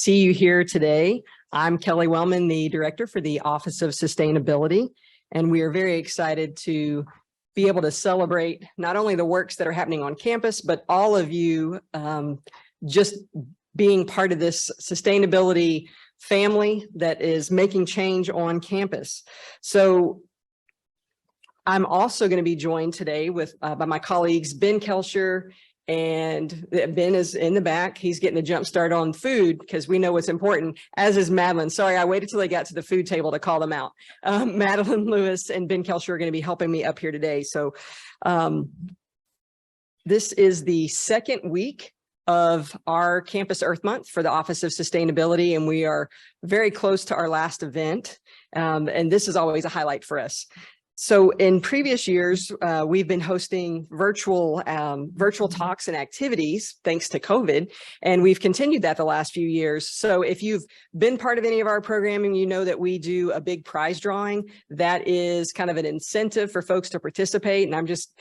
see you here today. I'm Kelly Wellman, the director for the Office of Sustainability, and we are very excited to be able to celebrate not only the works that are happening on campus, but all of you just being part of this sustainability family that is making change on campus. So I'm also going to be joined today with by my colleagues, Ben Kalscheur, and Ben is in the back. He's getting a jump start on food because we know what's important, as is Madelyn. Sorry, I waited till they got to the food table to call them out. Madelyn Lewis and Ben Kalscheur are going to be helping me up here today. So this is the second week of our Campus Earth Month for the Office of Sustainability, and we are very close to our last event. And this is always a highlight for us. So in previous years, we've been hosting virtual talks and activities thanks to COVID, and we've continued that the last few years. So if you've been part of any of our programming, you know that we do a big prize drawing. That is kind of an incentive for folks to participate, and I'm just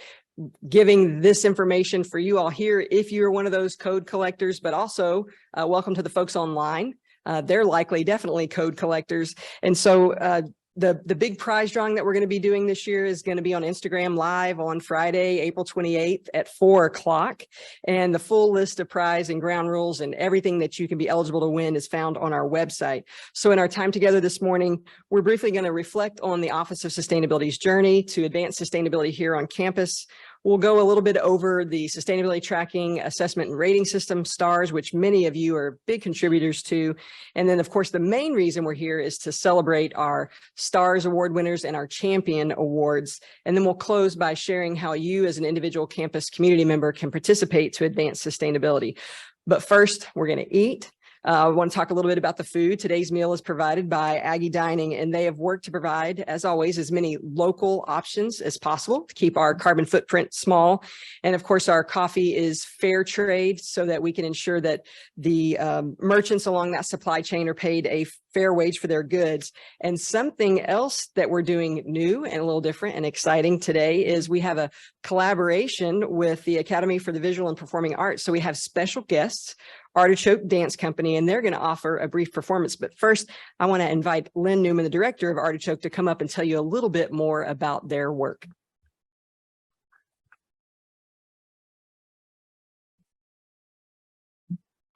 giving this information for you all here if you're one of those code collectors, but also welcome to the folks online. They're definitely code collectors. And so the big prize drawing that we're going to be doing this year is going to be on Instagram Live on Friday, April 28th at 4 o'clock. And the full list of prize and ground rules and everything that you can be eligible to win is found on our website. So in our time together this morning, we're briefly going to reflect on the Office of Sustainability's journey to advance sustainability here on campus. We'll go a little bit over the sustainability tracking, assessment, and rating system, STARS, which many of you are big contributors to. And then, of course, the main reason we're here is to celebrate our STARS award winners and our champion awards. And then we'll close by sharing how you as an individual campus community member can participate to advance sustainability. But first, we're going to eat. I want to talk a little bit about the food. Today's meal is provided by AGGIE Dining, and they have worked to provide, as always, as many local options as possible to keep our carbon footprint small. And of course, our coffee is fair trade so that we can ensure that the merchants along that supply chain are paid a fair wage for their goods. And something else that we're doing new and a little different and exciting today is we have a collaboration with the Academy for the Visual and Performing Arts. So we have special guests, Artichoke Dance Company, and they're going to offer a brief performance. But first, I want to invite Lynn Newman, the director of Artichoke, to come up and tell you a little bit more about their work.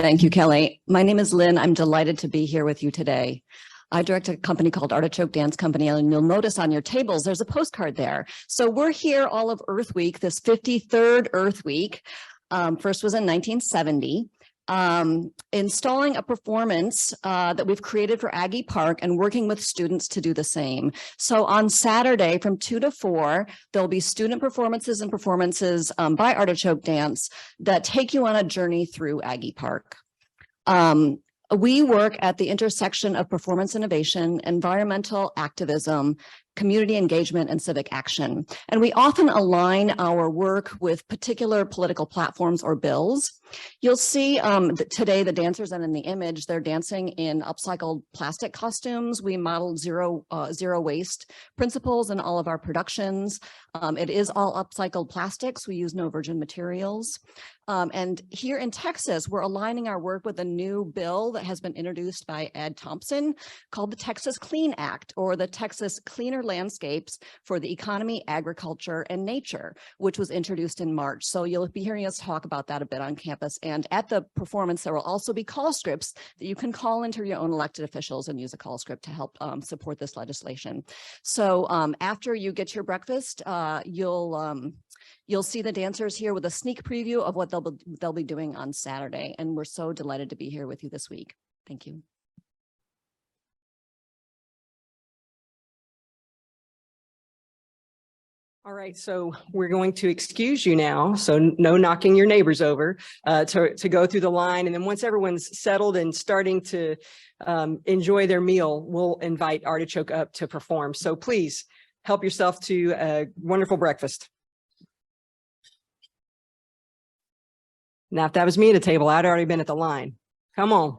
Thank you, Kelly. My name is Lynn. I'm delighted to be here with you today. I direct a company called Artichoke Dance Company, and you'll notice on your tables, there's a postcard there. So we're here all of Earth Week, this 53rd Earth Week. First was in 1970. Installing a performance that we've created for AGGIE Park and working with students to do the same. So on Saturday from 2 to 4, there'll be student performances and performances by Artichoke Dance that take you on a journey through AGGIE Park. We work at the intersection of performance innovation, environmental activism, community engagement, and civic action. And we often align our work with particular political platforms or bills. You'll see today the dancers, and in the image, they're dancing in upcycled plastic costumes. We modeled zero waste principles in all of our productions. It is all upcycled plastics. We use no virgin materials. And here in Texas, we're aligning our work with a new bill that has been introduced by Ed Thompson called the Texas Clean Act, or the Texas Cleaner Landscapes for the Economy, Agriculture, and Nature, which was introduced in March. So you'll be hearing us talk about that a bit on campus. And at the performance, there will also be call scripts that you can call into your own elected officials and use a call script to help support this legislation. So after you get your breakfast, you'll see the dancers here with a sneak preview of what they'll be doing on Saturday. And we're so delighted to be here with you this week. Thank you. All right, so we're going to excuse you now. So no knocking your neighbors over to go through the line. And then once everyone's settled and starting to enjoy their meal, we'll invite Artichoke up to perform. So please help yourself to a wonderful breakfast. Now, if that was me at a table, I'd already been at the line. Come on.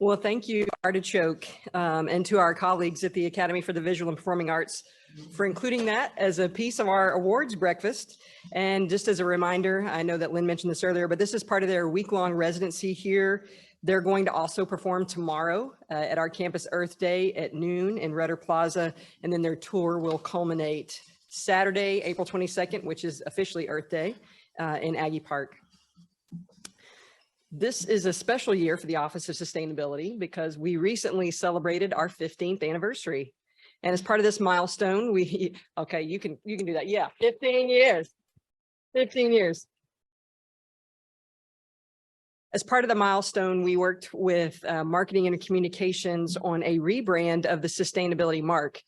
Well, thank you, Artichoke, and to our colleagues at the Academy for the Visual and Performing Arts for including that as a piece of our awards breakfast. And just as a reminder, I know that Lynn mentioned this earlier, but this is part of their week-long residency here. They're going to also perform tomorrow at our Campus Earth Day at noon in Rudder Plaza, and then their tour will culminate Saturday, April 22nd, which is officially Earth Day, in Aggie Park. This is a special year for the Office of Sustainability because we recently celebrated our 15th anniversary. And as part of this milestone, okay, you can do that. Yeah, 15 years, 15 years. As part of the milestone, we worked with marketing and communications on a rebrand of the sustainability mark.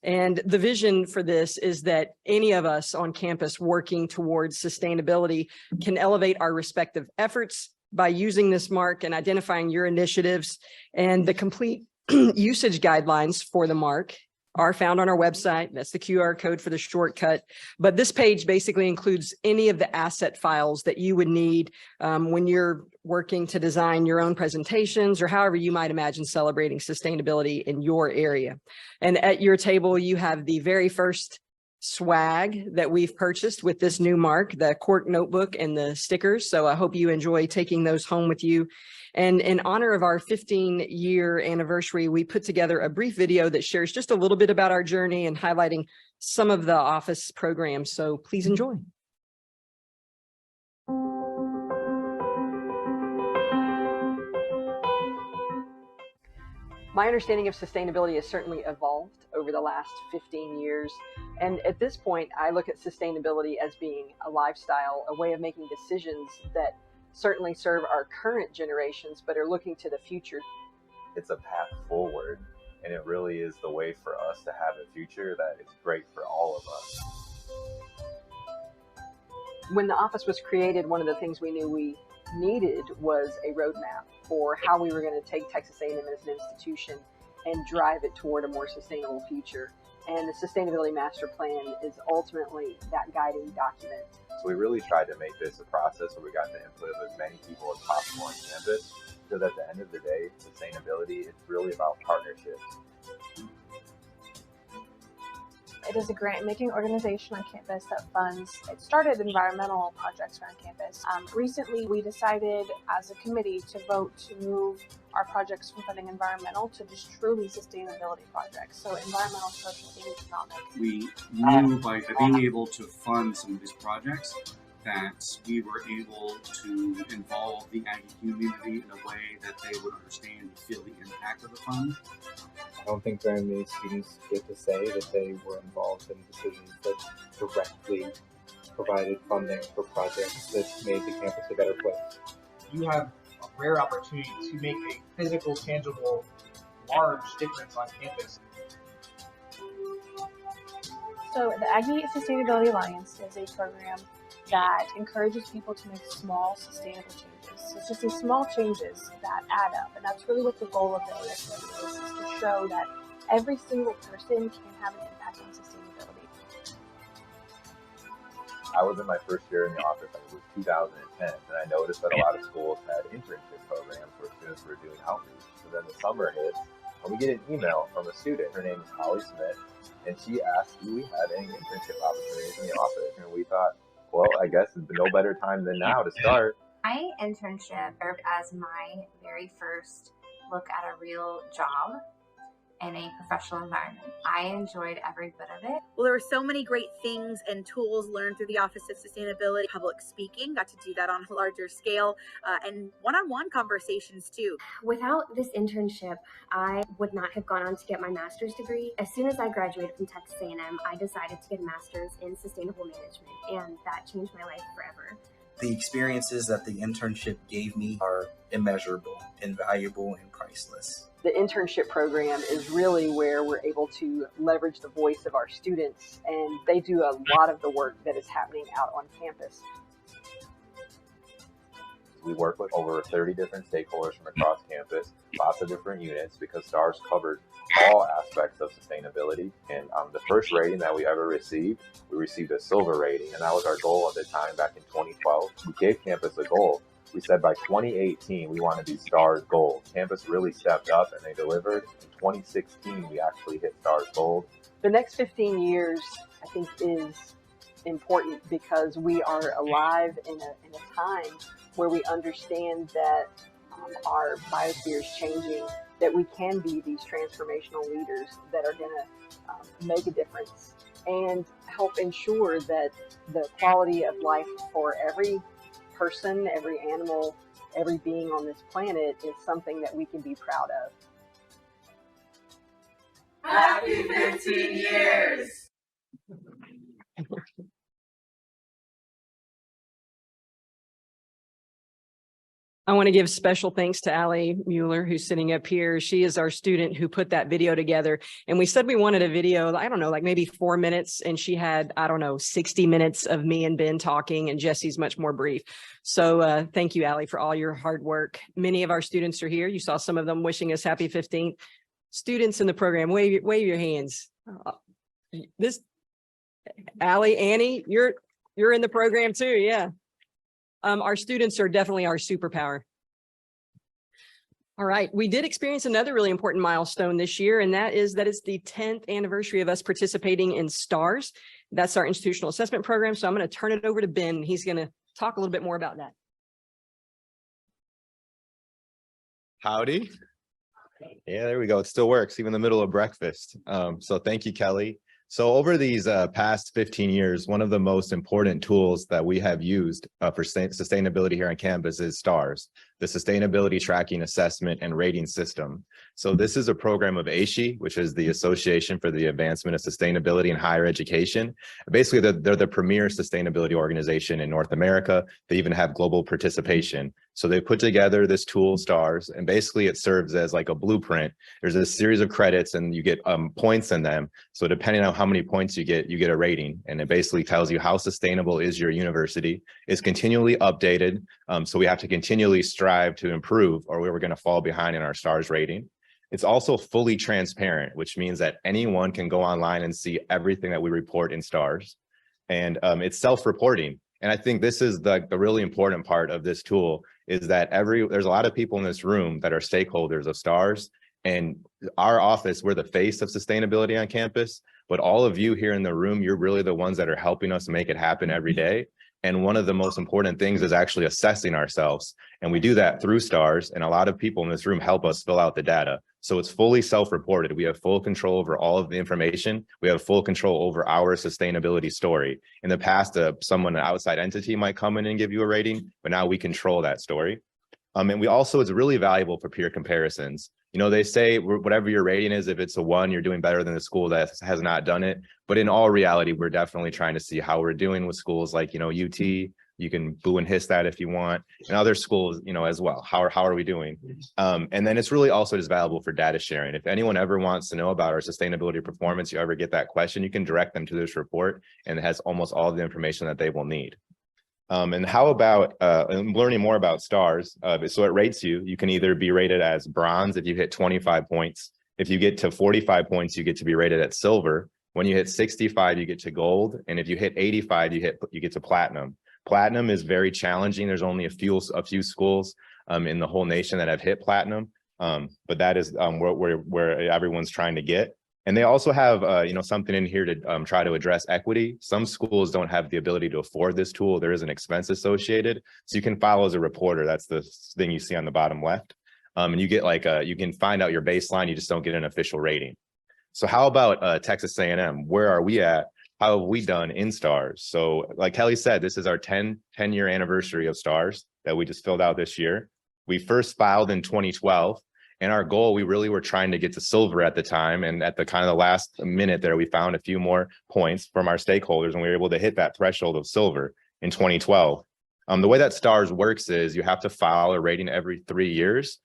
And the vision for this is that any of us on campus working towards sustainability can elevate our respective efforts by using this mark and identifying your initiatives. And the complete usage guidelines for the mark are found on our website. That's the QR code for the shortcut. But this page basically includes any of the asset files that you would need when you're working to design your own presentations or however you might imagine celebrating sustainability in your area. And at your table, you have the very first swag that we've purchased with this new mark, the cork notebook and the stickers. So I hope you enjoy taking those home with you. And in honor of our 15-year anniversary, we put together a brief video that shares just a little bit about our journey and highlighting some of the office programs. So please enjoy. My understanding of sustainability has certainly evolved over the last 15 years. And at this point, I look at sustainability as being a lifestyle, a way of making decisions that certainly serve our current generations, but are looking to the future. It's a path forward, and it really is the way for us to have a future that is great for all of us. When the office was created, one of the things we knew we needed was a roadmap for how we were going to take Texas A&M as an institution and drive it toward a more sustainable future. And the Sustainability Master Plan is ultimately that guiding document. So we really tried to make this a process where we got the input of as many people as possible on campus, because at the end of the day, sustainability is really about partnerships. It is a grant-making organization on campus that funds, it started environmental projects around campus. Recently, we decided as a committee to vote to move our projects from funding environmental to just truly sustainability projects. So environmental, social, and economic. We knew by being able to fund some of these projects that we were able to involve the Aggie community in a way that they would understand and feel the impact of the fund. I don't think very many students get to say that they were involved in decisions that directly provided funding for projects that made the campus a better place. You have a rare opportunity to make a physical, tangible, large difference on campus. So the Aggie Sustainability Alliance is a program that encourages people to make small, sustainable changes. So it's just these small changes that add up, and that's really what the goal of the ASA is to show that every single person can have an impact on sustainability. I was in my first year in the office, I think it was 2010, and I noticed that a lot of schools had internship programs where students were doing outreach. So then the summer hits, and we get an email from a student. Her name is Holly Smith, and she asked, do we have any internship opportunities in the office? And we thought, well, I guess no better time than now to start. My internship served as my very first look at a real job in a professional environment. I enjoyed every bit of it. Well, there were so many great things and tools learned through the Office of Sustainability. Public speaking, got to do that on a larger scale, and one-on-one conversations too. Without this internship, I would not have gone on to get my master's degree. As soon as I graduated from Texas A&M, I decided to get a master's in sustainable management, and that changed my life forever. The experiences that the internship gave me are immeasurable, invaluable, and priceless. The internship program is really where we're able to leverage the voice of our students, and they do a lot of the work that is happening out on campus. We work with over 30 different stakeholders from across campus, lots of different units, because STARS covers all aspects of sustainability. And the first rating that we ever received, we received a silver rating, and that was our goal at the time back in 2012. We gave campus a goal We said by 2018, we want to be STARS Gold. Campus really stepped up and they delivered. In 2016, we actually hit STARS Gold. The next 15 years, I think, is important because we are alive in a time where we understand that our biosphere is changing, that we can be these transformational leaders that are going to make a difference and help ensure that the quality of life for every person, every animal, every being on this planet is something that we can be proud of. Happy 15 years! I want to give special thanks to Allie Mueller, who's sitting up here. She is our student who put that video together. And we said we wanted a video, I don't know, like maybe 4 minutes. And she had, I don't know, 60 minutes of me and Ben talking, and Jesse's much more brief. So thank you, Allie, for all your hard work. Many of our students are here. You saw some of them wishing us happy 15th. Students in the program, wave your hands. This, Allie, Annie, you're in the program too, yeah. Our students are definitely our superpower. All right, we did experience another really important milestone this year, and that is that it's the 10th anniversary of us participating in STARS. That's our institutional assessment program. So I'm going to turn it over to Ben. He's going to talk a little bit more about that. Howdy. Yeah, there we go. It still works, even in the middle of breakfast. So thank you, Kelly. So over these past 15 years, one of the most important tools that we have used for sustainability here on campus is STARS, the Sustainability Tracking Assessment and Rating System. So this is a program of AGGIE, which is the Association for the Advancement of Sustainability in Higher Education. Basically, they're the premier sustainability organization in North America. They even have global participation. So they put together this tool, STARS, and basically it serves as like a blueprint. There's a series of credits and you get points in them. So depending on how many points you get a rating. And it basically tells you how sustainable is your university. It's continually updated. So we have to continually strive to improve or we're going to fall behind in our STARS rating. It's also fully transparent, which means that anyone can go online and see everything that we report in STARS. And it's self-reporting. And I think this is the really important part of this tool is that there's a lot of people in this room that are stakeholders of STARS, and our office, we're the face of sustainability on campus, but all of you here in the room, you're really the ones that are helping us make it happen every day. And one of the most important things is actually assessing ourselves. And we do that through STARS, and a lot of people in this room help us fill out the data. So it's fully self-reported. We have full control over all of the information. We have full control over our sustainability story. In the past, an outside entity might come in and give you a rating, but now we control that story. And we also, it's really valuable for peer comparisons. You know, they say whatever your rating is, if it's a 1, you're doing better than the school that has not done it. But in all reality, we're definitely trying to see how we're doing with schools like, you know, UT. You can boo and hiss that if you want, and other schools, you know, as well. How are we doing? And then it's really also just valuable for data sharing. If anyone ever wants to know about our sustainability performance, you ever get that question, you can direct them to this report, and it has almost all the information that they will need. And how about learning more about STARS? So it rates you. You can either be rated as bronze if you hit 25 points. If you get to 45 points, you get to be rated at silver. When you hit 65, you get to gold. And if you hit 85, you get to platinum. Platinum is very challenging. There's only a few schools in the whole nation that have hit platinum, but that is where everyone's trying to get. And they also have something in here to try to address equity. Some schools don't have the ability to afford this tool. There is an expense associated, so you can file as a reporter. That's the thing you see on the bottom left, and you get you can find out your baseline. You just don't get an official rating. So how about Texas A&M? Where are we at? How have we done in STARS? So like Kelly said, this is our 10-year anniversary of STARS that we just filled out this year. We first filed in 2012, and our goal, we really were trying to get to silver at the time. And at the kind of the last minute there, we found a few more points from our stakeholders, and we were able to hit that threshold of silver in 2012. The way that STARS works is you have to file a rating every 3 years.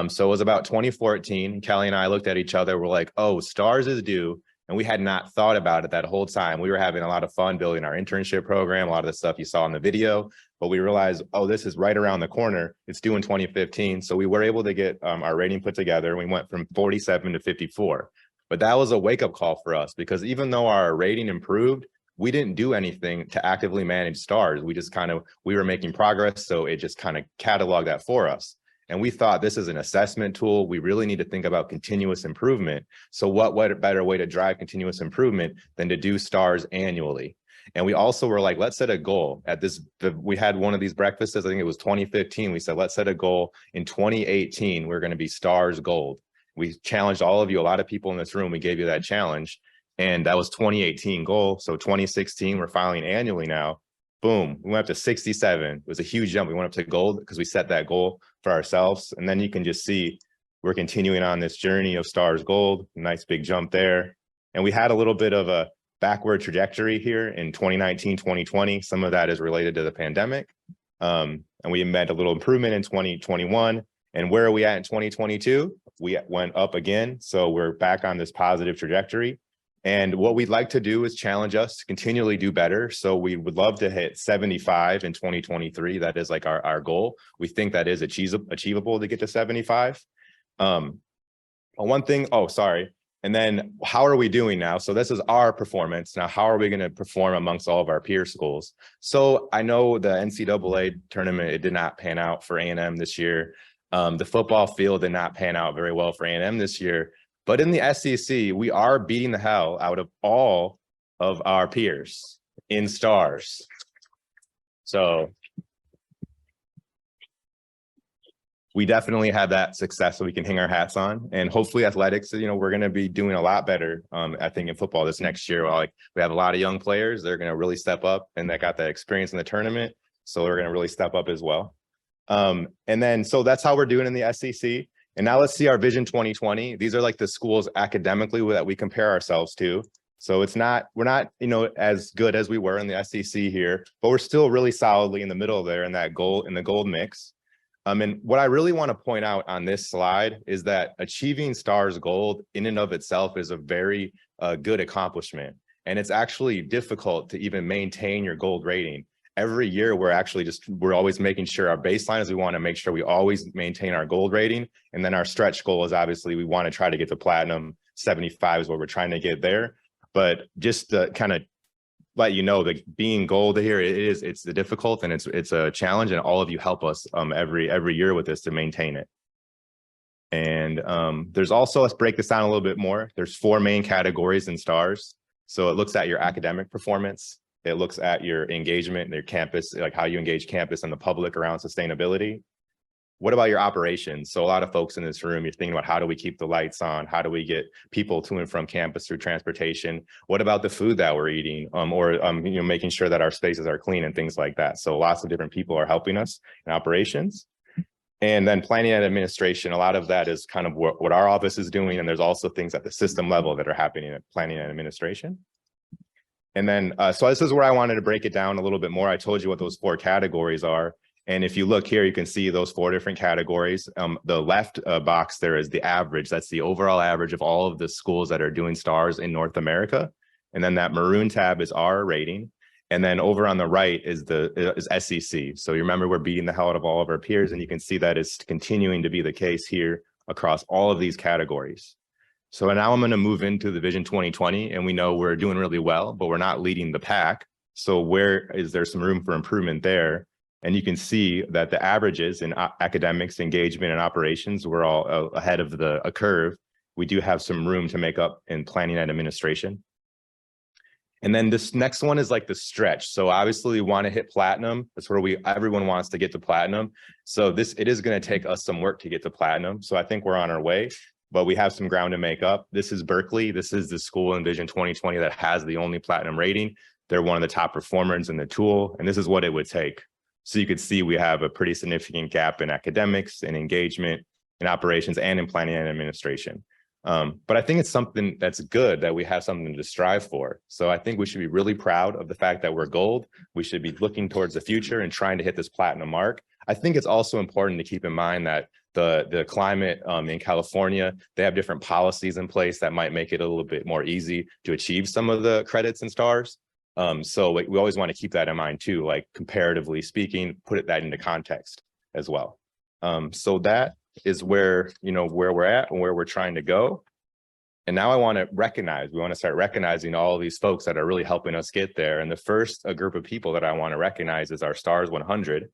So it was about 2014, Kelly and I looked at each other, we're like, oh, STARS is due. And we had not thought about it that whole time. We were having a lot of fun building our internship program, a lot of the stuff you saw in the video, but we realized, oh, this is right around the corner. It's due in 2015. So we were able to get our rating put together. We went from 47 to 54. But that was a wake-up call for us, because even though our rating improved, we didn't do anything to actively manage stars. We were making progress, so it just kind of cataloged that for us. And we thought, this is an assessment tool. We really need to think about continuous improvement. So what better way to drive continuous improvement than to do stars annually? And we also were like, let's set a goal at this. We had one of these breakfasts, I think it was 2015. We said, let's set a goal in 2018. We're going to be stars gold. We challenged all of you, a lot of people in this room. We gave you that challenge. And that was 2018 goal. So 2016, we're filing annually now. Boom, we went up to 67. It was a huge jump. We went up to gold because we set that goal for ourselves. And then you can just see we're continuing on this journey of stars gold. Nice big jump there. And we had a little bit of a backward trajectory here in 2019, 2020. Some of that is related to the pandemic. And we made a little improvement in 2021. And where are we at in 2022? We went up again. So we're back on this positive trajectory. And what we'd like to do is challenge us to continually do better. So we would love to hit 75 in 2023. That is like our goal. We think that is achievable to get to 75. One thing, oh, sorry. And then how are we doing now? So this is our performance. Now, how are we going to perform amongst all of our peer schools? So I know the NCAA tournament, it did not pan out for A&M this year. The football field did not pan out very well for A&M this year. But in the SEC, we are beating the hell out of all of our peers in stars. So we definitely have that success so we can hang our hats on. And hopefully athletics, we're going to be doing a lot better, I think, in football this next year. We have a lot of young players. They're going to really step up, and they got that experience in the tournament. So they're going to really step up as well. And then, so that's how we're doing in the SEC. And now let's see our Vision 2020. These are like the schools academically that we compare ourselves to. So we're not, as good as we were in the SEC here, but we're still really solidly in the middle there in the gold mix. And what I really want to point out on this slide is that achieving stars gold in and of itself is a very good accomplishment. And it's actually difficult to even maintain your gold rating. Every year, we're always making sure our baseline is we want to make sure we always maintain our gold rating. And then our stretch goal is obviously we want to try to get to platinum. 75 is what we're trying to get there. But just to kind of let you know that being gold here, it's difficult and it's a challenge, and all of you help us every year with this to maintain it. And there's also, let's break this down a little bit more. There's 4 main categories in stars. So it looks at your academic performance. It looks at your engagement, your campus, like how you engage campus and the public around sustainability. What about your operations? So a lot of folks in this room, you're thinking about how do we keep the lights on? How do we get people to and from campus through transportation? What about the food that we're eating, or making sure that our spaces are clean and things like that? So lots of different people are helping us in operations. And then planning and administration, a lot of that is kind of what our office is doing. And there's also things at the system level that are happening at planning and administration. And then, so this is where I wanted to break it down a little bit more. I told you what those 4 categories are. And if you look here, you can see those 4 different categories. The left box there is the average. That's the overall average of all of the schools that are doing stars in North America. And then that maroon tab is our rating. And then over on the right is SEC. So you remember we're beating the hell out of all of our peers, and you can see that is continuing to be the case here across all of these categories. So now I'm going to move into the Vision 2020, and we know we're doing really well, but we're not leading the pack. So where is there some room for improvement there? And you can see that the averages in academics, engagement, and operations, we're all ahead of a curve. We do have some room to make up in planning and administration. And then this next one is like the stretch. So obviously we want to hit platinum. That's where everyone wants to get to platinum. So it is going to take us some work to get to platinum. So I think we're on our way, but we have some ground to make up. This is Berkeley. This is the school in Vision 2020 that has the only platinum rating. They're one of the top performers in the tool, and this is what it would take. So you could see we have a pretty significant gap in academics and engagement, in operations, and in planning and administration. But I think it's something that's good that we have something to strive for. So I think we should be really proud of the fact that we're gold. We should be looking towards the future and trying to hit this platinum mark. I think it's also important to keep in mind that the climate in California, they have different policies in place that might make it a little bit more easy to achieve some of the credits and stars. So we always want to keep that in mind too, like comparatively speaking, put that into context as well. So that is where we're at and where we're trying to go. And now we want to start recognizing all of these folks that are really helping us get there. And the first group of people that I want to recognize is our STARS 100.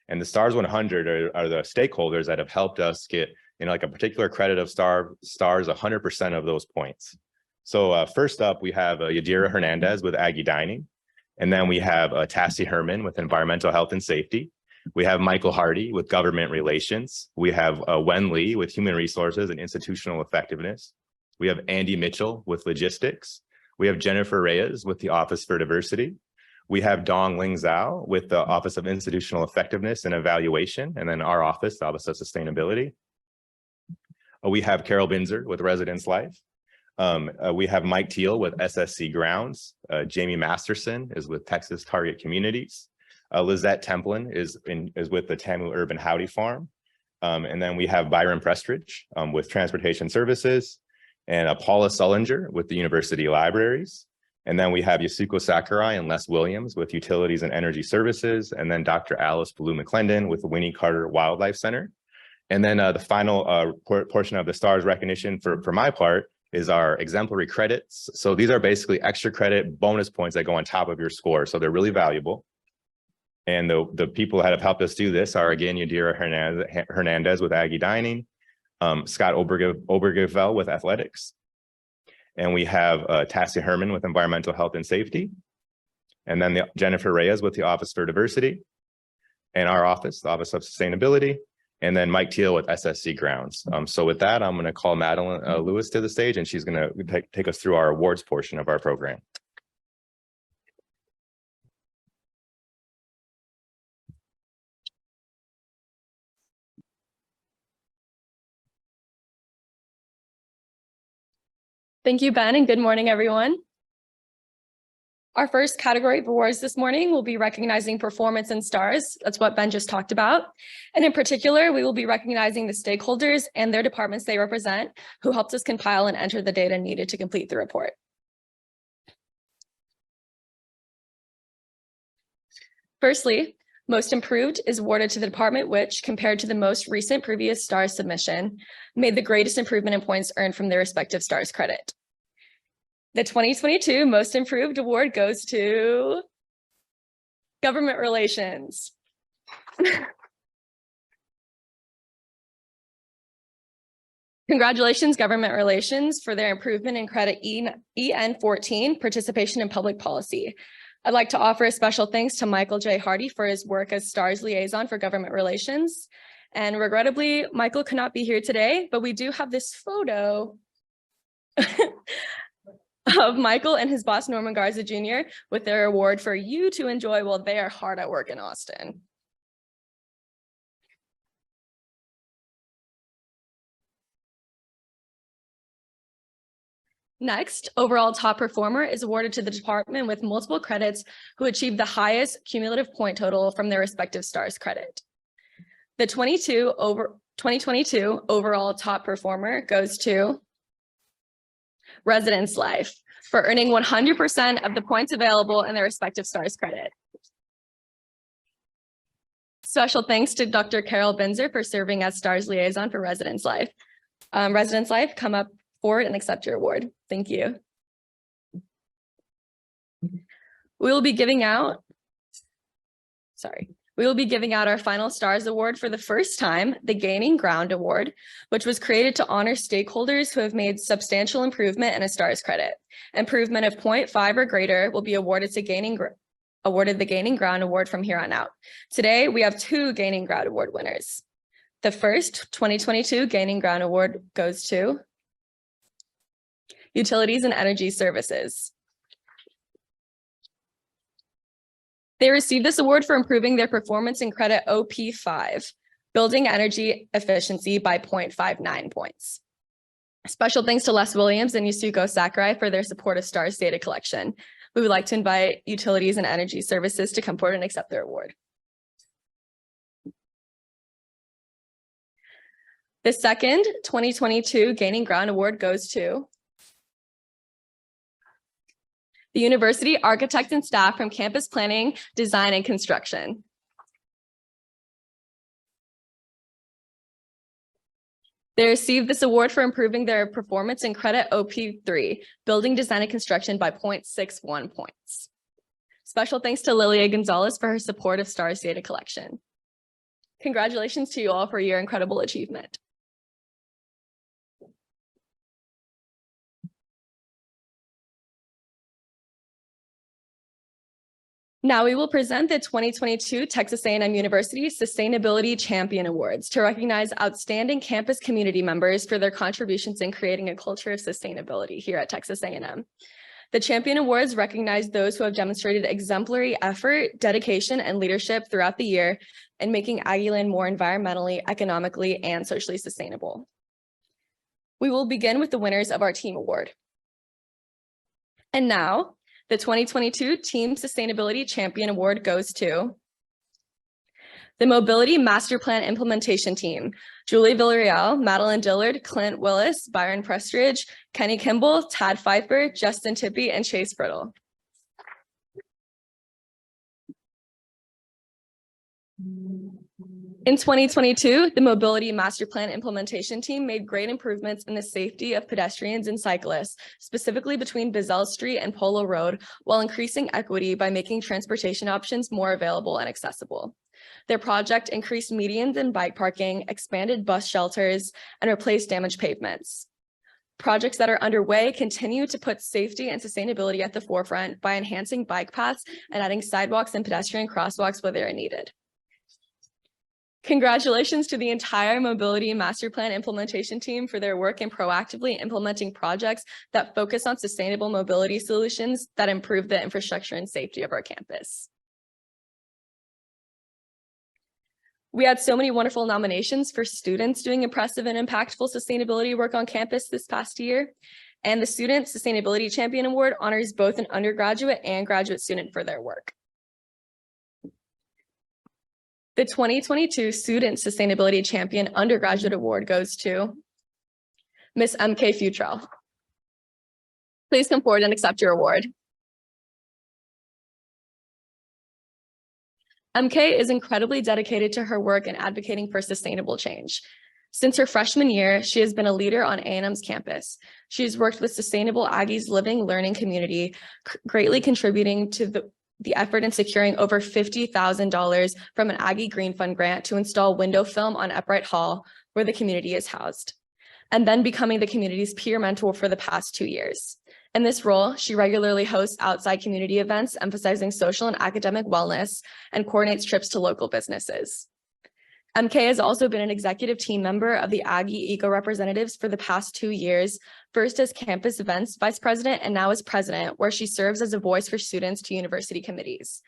And the STARS 100 are the stakeholders that have helped us get, like a particular credit of STARS, 100% of those points. So first up, we have Yadira Hernandez with Aggie Dining. And then we have Tassie Herman with Environmental Health and Safety. We have Michael Hardy with Government Relations. We have Wen Lee with Human Resources and Institutional Effectiveness. We have Andy Mitchell with Logistics. We have Jennifer Reyes with the Office for Diversity. We have Dong Ling Zhao with the Office of Institutional Effectiveness and Evaluation, and then our office, the Office of Sustainability. We have Carol Binzer with Residence Life. We have Mike Teal with SSC Grounds. Jamie Masterson is with Texas Target Communities. Lizette Templin is with the TAMU Urban Howdy Farm. And then we have Byron Prestridge with Transportation Services, and Paula Sullinger with the University Libraries. And then we have Yasuko Sakurai and Les Williams with Utilities and Energy Services. And then Dr. Alice Blue McClendon with the Winnie Carter Wildlife Center. And then the final portion of the STARS recognition for my part is our exemplary credits. So these are basically extra credit bonus points that go on top of your score. So they're really valuable. And the people that have helped us do this are, again, Yadira Hernandez with Aggie Dining, Scott Obergefell with Athletics. And we have Tassie Herman with Environmental Health and Safety. And then Jennifer Reyes with the Office for Diversity. And our office, the Office of Sustainability. And then Mike Teal with SSC Grounds. So with that, I'm going to call Madelyn Lewis to the stage, and she's going to take us through our awards portion of our program. Thank you, Ben, and good morning, everyone. Our first category of awards this morning will be recognizing performance in STARS. That's what Ben just talked about. And in particular, we will be recognizing the stakeholders and their departments they represent who helped us compile and enter the data needed to complete the report. Firstly, Most Improved is awarded to the department which, compared to the most recent previous STARS submission, made the greatest improvement in points earned from their respective STARS credit. The 2022 Most Improved Award goes to Government Relations. Congratulations, Government Relations, for their improvement in credit EN14, Participation in Public Policy. I'd like to offer a special thanks to Michael J. Hardy for his work as STARS liaison for Government Relations. And regrettably, Michael could not be here today, but we do have this photo of Michael and his boss, Norman Garza Jr., with their award for you to enjoy while they are hard at work in Austin. Next, overall top performer is awarded to the department with multiple credits who achieved the highest cumulative point total from their respective STARS credit. The 2022 overall top performer goes to Residence Life for earning 100% of the points available in their respective STARS credit. Special thanks to Dr. Carol Binzer for serving as STARS liaison for Residence Life. Residence Life, come up forward and accept your award. Thank you. We will be giving out our final STARS award for the first time, the Gaining Ground Award, which was created to honor stakeholders who have made substantial improvement in a STARS credit. Improvement of 0.5 or greater will be awarded the Gaining Ground Award from here on out. Today, we have two Gaining Ground Award winners. The first 2022 Gaining Ground Award goes to Utilities and Energy Services. They received this award for improving their performance in credit OP5, building energy efficiency by 0.59 points. Special thanks to Les Williams and Yasuko Sakurai for their support of STARS data collection. We would like to invite Utilities and Energy Services to come forward and accept their award. The second 2022 Gaining Ground Award goes to the University Architect and staff from Campus Planning, Design, and Construction. They received this award for improving their performance in credit OP3, building, design, and construction by 0.61 points. Special thanks to Lilia Gonzalez for her support of STARS data collection. Congratulations to you all for your incredible achievement. Now we will present the 2022 Texas A&M University Sustainability Champion Awards to recognize outstanding campus community members for their contributions in creating a culture of sustainability here at Texas A&M. The Champion Awards recognize those who have demonstrated exemplary effort, dedication, and leadership throughout the year in making Aggieland more environmentally, economically, and socially sustainable. We will begin with the winners of our team award. And now, the 2022 Team Sustainability Champion Award goes to the Mobility Master Plan Implementation Team, Julie Villarreal, Madelyn Dillard, Clint Willis, Byron Prestridge, Kenny Kimball, Tad Pfeiffer, Justin Tippie, and Chase Brittle. In 2022, the Mobility Master Plan Implementation Team made great improvements in the safety of pedestrians and cyclists, specifically between Bizzell Street and Polo Road, while increasing equity by making transportation options more available and accessible. Their project increased medians and bike parking, expanded bus shelters, and replaced damaged pavements. Projects that are underway continue to put safety and sustainability at the forefront by enhancing bike paths and adding sidewalks and pedestrian crosswalks where they are needed. Congratulations to the entire Mobility Master Plan Implementation Team for their work in proactively implementing projects that focus on sustainable mobility solutions that improve the infrastructure and safety of our campus. We had so many wonderful nominations for students doing impressive and impactful sustainability work on campus this past year. And the Student Sustainability Champion Award honors both an undergraduate and graduate student for their work. The 2022 Student Sustainability Champion Undergraduate Award goes to Ms. M.K. Futrell. Please come forward and accept your award. MK is incredibly dedicated to her work in advocating for sustainable change. Since her freshman year, she has been a leader on A&M's campus. She has worked with Sustainable Aggie's Living Learning community, greatly contributing to the effort in securing over $50,000 from an Aggie Green Fund grant to install window film on Upright Hall, where the community is housed, and then becoming the community's peer mentor for the past 2 years. In this role, she regularly hosts outside community events emphasizing social and academic wellness and coordinates trips to local businesses. MK has also been an executive team member of the Aggie Eco Representatives for the past 2 years, first as campus events vice president and now as president, where she serves as a voice for students to university committees.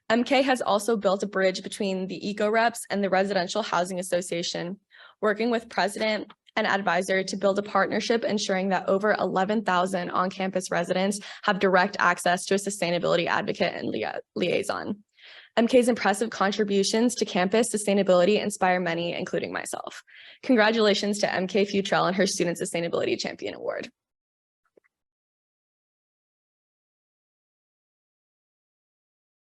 MK has also built a bridge between the Eco Reps and the Residential Housing Association, working with president and advisor to build a partnership ensuring that over 11,000 on-campus residents have direct access to a sustainability advocate and liaison. MK's impressive contributions to campus sustainability inspire many, including myself. Congratulations to MK Futrell and her Student Sustainability Champion Award.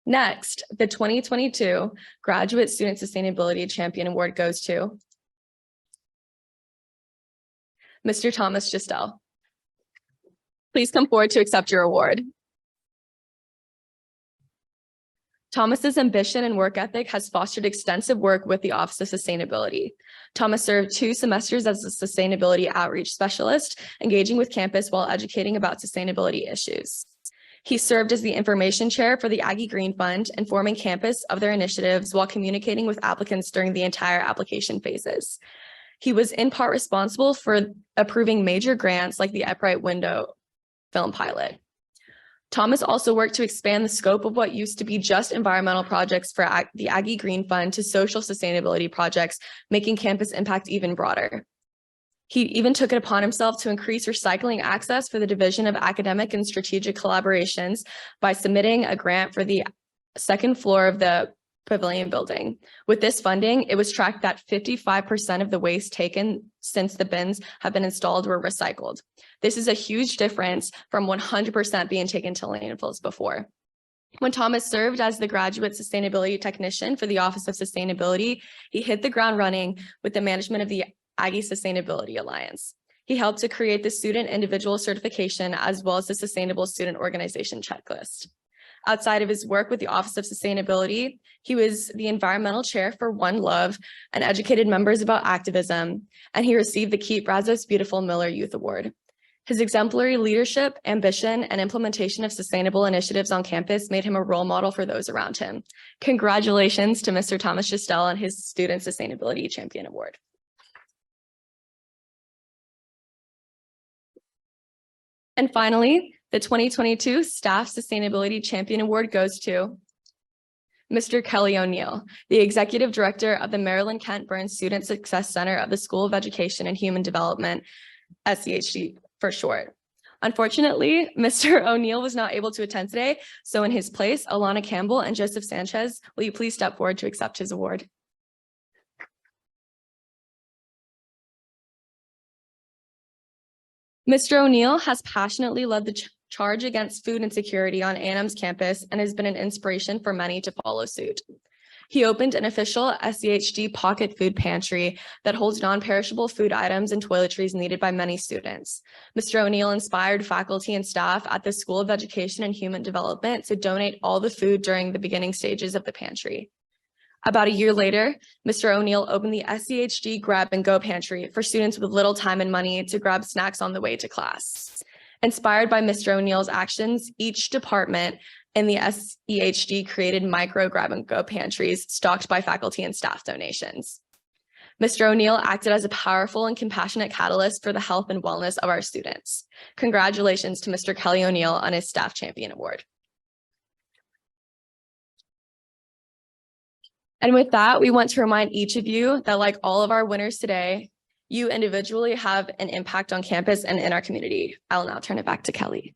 Next, the 2022 Graduate Student Sustainability Champion Award goes to Mr. Thomas Gistel. Please come forward to accept your award. Thomas's ambition and work ethic has fostered extensive work with the Office of Sustainability. Thomas served 2 semesters as a sustainability outreach specialist, engaging with campus while educating about sustainability issues. He served as the information chair for the Aggie Green Fund, informing campus of their initiatives while communicating with applicants during the entire application phases. He was in part responsible for approving major grants like the Upright Window film pilot. Thomas also worked to expand the scope of what used to be just environmental projects for the Aggie Green Fund to social sustainability projects, making campus impact even broader. He even took it upon himself to increase recycling access for the Division of Academic and Strategic Collaborations by submitting a grant for the 2nd floor of the Pavilion building. With this funding, it was tracked that 55% of the waste taken since the bins have been installed were recycled. This is a huge difference from 100% being taken to landfills before. When Thomas served as the graduate sustainability technician for the Office of Sustainability, he hit the ground running with the management of the AGGIE Sustainability Alliance. He helped to create the student individual certification as well as the Sustainable Student Organization checklist. Outside of his work with the Office of Sustainability, he was the environmental chair for One Love and educated members about activism, and he received the Keep Brazos Beautiful Miller Youth Award. His exemplary leadership, ambition, and implementation of sustainable initiatives on campus made him a role model for those around him. Congratulations to Mr. Thomas Gistel on his Student Sustainability Champion Award. And finally, the 2022 Staff Sustainability Champion Award goes to Mr. Kelly O'Neill, the Executive Director of the Marilyn Kent Burns Student Success Center of the School of Education and Human Development, SCHD for short. Unfortunately, Mr. O'Neill was not able to attend today, so in his place, Alana Campbell and Joseph Sanchez, will you please step forward to accept his award? Mr. O'Neill has passionately led the charge against food insecurity on A&M's campus and has been an inspiration for many to follow suit. He opened an official SCHD pocket food pantry that holds non-perishable food items and toiletries needed by many students. Mr. O'Neill inspired faculty and staff at the School of Education and Human Development to donate all the food during the beginning stages of the pantry. About a year later, Mr. O'Neill opened the SCHD Grab and Go Pantry for students with little time and money to grab snacks on the way to class. Inspired by Mr. O'Neill's actions, each department in the SCHD created micro grab and go pantries stocked by faculty and staff donations. Mr. O'Neill acted as a powerful and compassionate catalyst for the health and wellness of our students. Congratulations to Mr. Kelly O'Neill on his Staff Champion Award. And with that, we want to remind each of you that, like all of our winners today, you individually have an impact on campus and in our community. I'll now turn it back to Kelly.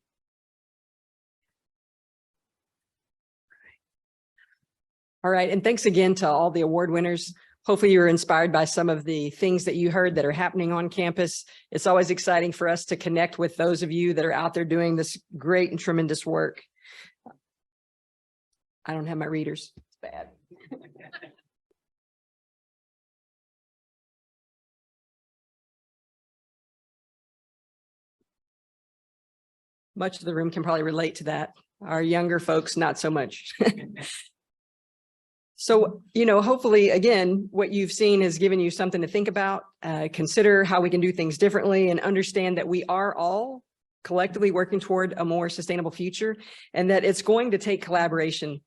All right, and thanks again to all the award winners. Hopefully you were inspired by some of the things that you heard that are happening on campus. It's always exciting for us to connect with those of you that are out there doing this great and tremendous work. I don't have my readers. It's bad. Much of the room can probably relate to that. Our younger folks, not so much. So, hopefully, again, what you've seen has given you something to think about, consider how we can do things differently, and understand that we are all collectively working toward a more sustainable future, and that it's going to take collaboration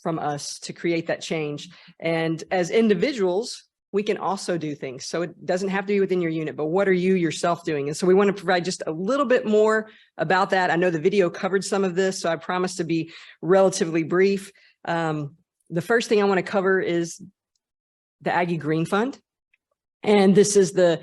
from us to create that change. And as individuals, we can also do things. So it doesn't have to be within your unit, but what are you yourself doing? And so we want to provide just a little bit more about that. I know the video covered some of this, so I promise to be relatively brief. The first thing I want to cover is the Aggie Green Fund. And this is the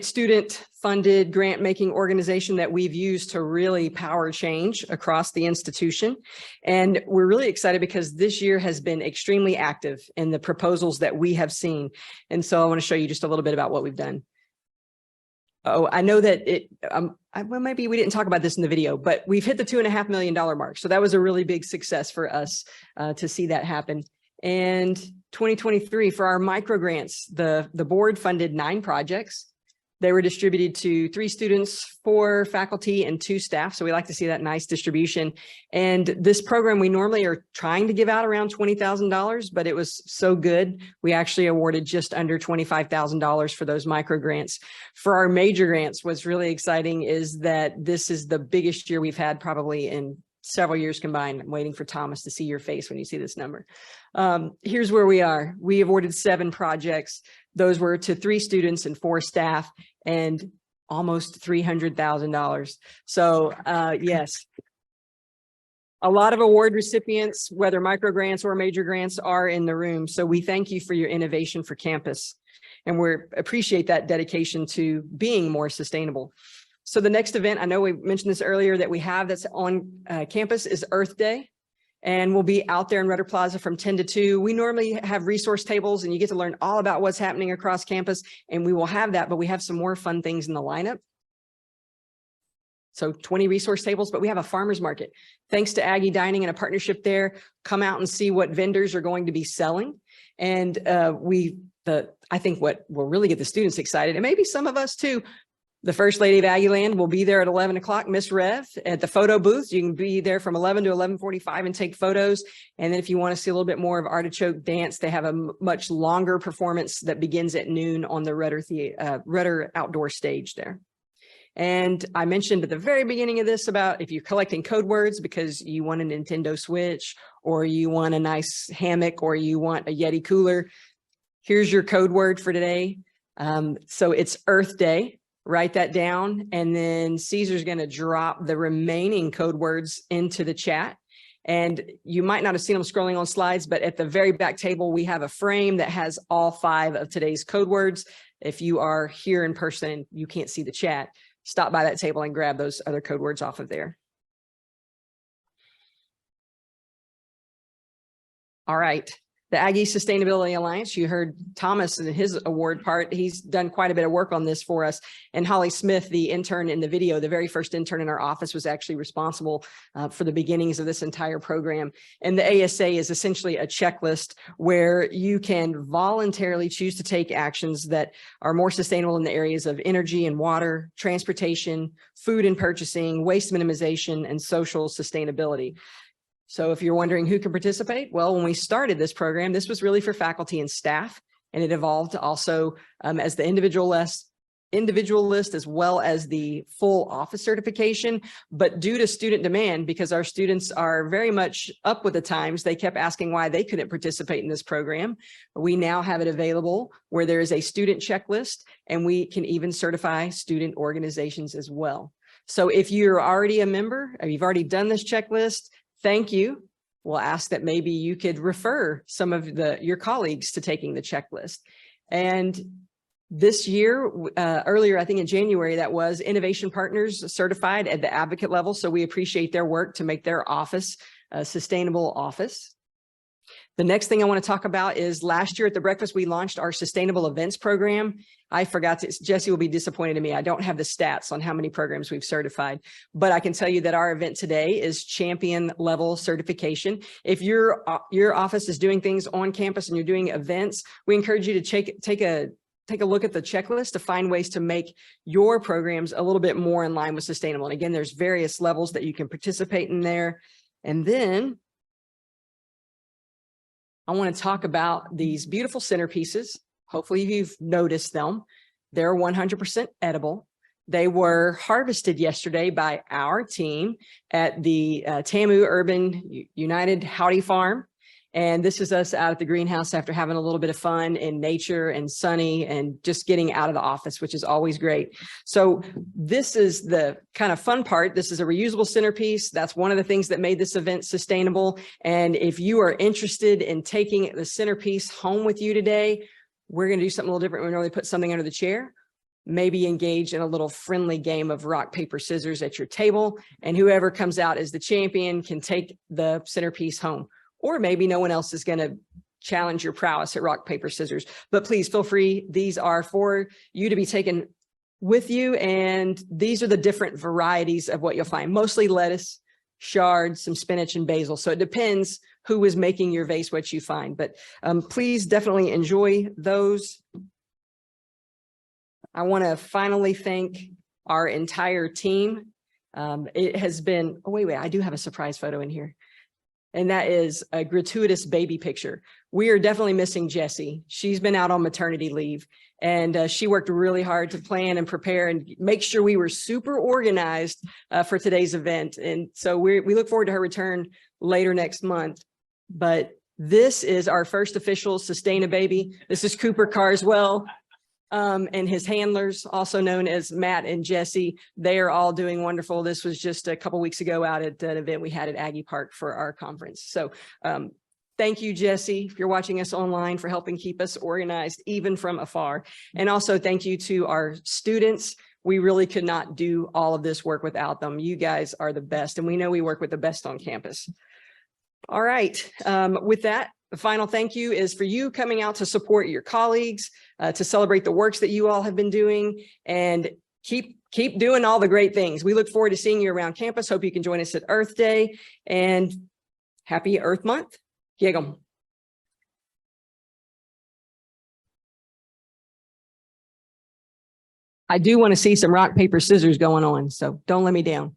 student funded grant making organization that we've used to really power change across the institution. And we're really excited because this year has been extremely active in the proposals that we have seen. And so I want to show you just a little bit about what we've done. Oh, I know that well, maybe we didn't talk about this in the video, but we've hit the $2.5 million mark. So that was a really big success for us to see that happen. And 2023 for our micro grants, the board funded 9 projects. They were distributed to 3 students, 4 faculty, and 2 staff. So we like to see that nice distribution. And this program, we normally are trying to give out around $20,000, but it was so good. We actually awarded just under $25,000 for those micro grants. For our major grants, what's really exciting is that this is the biggest year we've had probably in several years combined. I'm waiting for Thomas to see your face when you see this number. Here's where we are. We awarded 7 projects. Those were to 3 students and 4 staff, and almost $300,000. So yes, a lot of award recipients, whether micro grants or major grants, are in the room. So we thank you for your innovation for campus, and we appreciate that dedication to being more sustainable. So the next event, I know we mentioned this earlier, that we have that's on campus is Earth Day. And we'll be out there in Rudder Plaza from 10 to 2. We normally have resource tables and you get to learn all about what's happening across campus, and we will have that, but we have some more fun things in the lineup. So 20 resource tables, but we have a farmer's market. Thanks to Aggie Dining and a partnership there, come out and see what vendors are going to be selling. And the I think what will really get the students excited, and maybe some of us too, the First Lady of Aggieland will be there at 11 o'clock, Miss Rev, at the photo booth. You can be there from 11 to 11:45 and take photos. And then if you want to see a little bit more of Artichoke dance, they have a much longer performance that begins at noon on the Rudder outdoor stage there. And I mentioned at the very beginning of this about if you're collecting code words because you want a Nintendo Switch, or you want a nice hammock, or you want a Yeti cooler, here's your code word for today. So it's Earth Day. Write that down, and then Caesar's going to drop the remaining code words into the chat. And you might not have seen them scrolling on slides, but at the very back table, we have a frame that has all 5 of today's code words. If you are here in person and you can't see the chat, stop by that table and grab those other code words off of there. All right. The Aggie Sustainability Alliance, you heard Thomas and his award part. He's done quite a bit of work on this for us. And Holly Smith, the intern in the video, the very first intern in our office, was actually responsible for the beginnings of this entire program. And the ASA is essentially a checklist where you can voluntarily choose to take actions that are more sustainable in the areas of energy and water, transportation, food and purchasing, waste minimization, and social sustainability. So if you're wondering who can participate, well, when we started this program, this was really for faculty and staff, and it evolved also as the individual list as well as the full office certification. But due to student demand, because our students are very much up with the times, they kept asking why they couldn't participate in this program. We now have it available where there is a student checklist, and we can even certify student organizations as well. So if you're already a member, or you've already done this checklist, thank you. We'll ask that maybe you could refer some of your colleagues to taking the checklist. And this year, earlier, I think in January, that was Innovation Partners certified at the advocate level. So we appreciate their work to make their office a sustainable office. The next thing I want to talk about is last year at the breakfast, we launched our sustainable events program. I forgot to, Jesse will be disappointed in me. I don't have the stats on how many programs we've certified, but I can tell you that our event today is champion level certification. If your office is doing things on campus and you're doing events, we encourage you to take a look at the checklist to find ways to make your programs a little bit more in line with sustainable. And again, there's various levels that you can participate in there. And then I want to talk about these beautiful centerpieces. Hopefully you've noticed them. They're 100% edible. They were harvested yesterday by our team at the TAMU Urban United Howdy Farm. And this is us out at the greenhouse after having a little bit of fun in nature and sunny and just getting out of the office, which is always great. So this is the kind of fun part. This is a reusable centerpiece. That's one of the things that made this event sustainable. And if you are interested in taking the centerpiece home with you today, we're going to do something a little different. We normally put something under the chair, maybe engage in a little friendly game of rock, paper, scissors at your table. And whoever comes out as the champion can take the centerpiece home. Or maybe no one else is going to challenge your prowess at rock, paper, scissors. But please feel free. These are for you to be taken with you. And these are the different varieties of what you'll find. Mostly lettuce, shards, some spinach, and basil. So it depends who is making your vase what you find. But please definitely enjoy those. I want to finally thank our entire team. It has been, oh, wait, I do have a surprise photo in here. And that is a gratuitous baby picture. We are definitely missing Jessie. She's been out on maternity leave, and she worked really hard to plan and prepare and make sure we were super organized for today's event. And so we look forward to her return later next month. But this is our first official Sustain-A-Baby. This is Cooper Carswell. And his handlers, also known as Matt and Jesse. They are all doing wonderful. This was just a couple weeks ago out at an event we had at Aggie Park for our conference. So thank you, Jesse, if you're watching us online, for helping keep us organized even from afar. And also thank you to our students. We really could not do all of this work without them. You guys are the best, and we know we work with the best on campus. All right, with that, the final thank you is for you coming out to support your colleagues, to celebrate the works that you all have been doing, and keep doing all the great things. We look forward to seeing you around campus. Hope you can join us at Earth Day, and happy Earth Month. Gig 'em. I do want to see some rock, paper, scissors going on, so don't let me down.